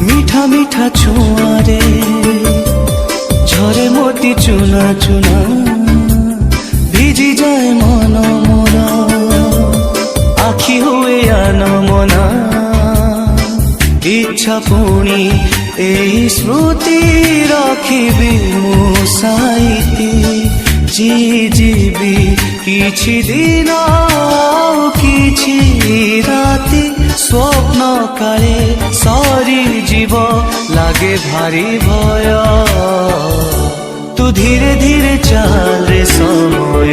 মিঠা মিঠা ছোঁয়ারে ঝরে মোতি চুনা চুনা ভিজি যায় মন মোরা আখি হুয়ে আনমনা ইচ্ছা পুଣି এই স্মৃতি রাখিবি মো সাইতি ଯିବି କିଛି ଦିନ କିଛି ରାତି ସ୍ୱପ୍ନ କାଳେ ସରିଯିବ ଲାଗେ ଭାରି ଭୟ ତୁ ଧୀରେ ଧୀରେ ଚାଲ ରେ ସମୟ।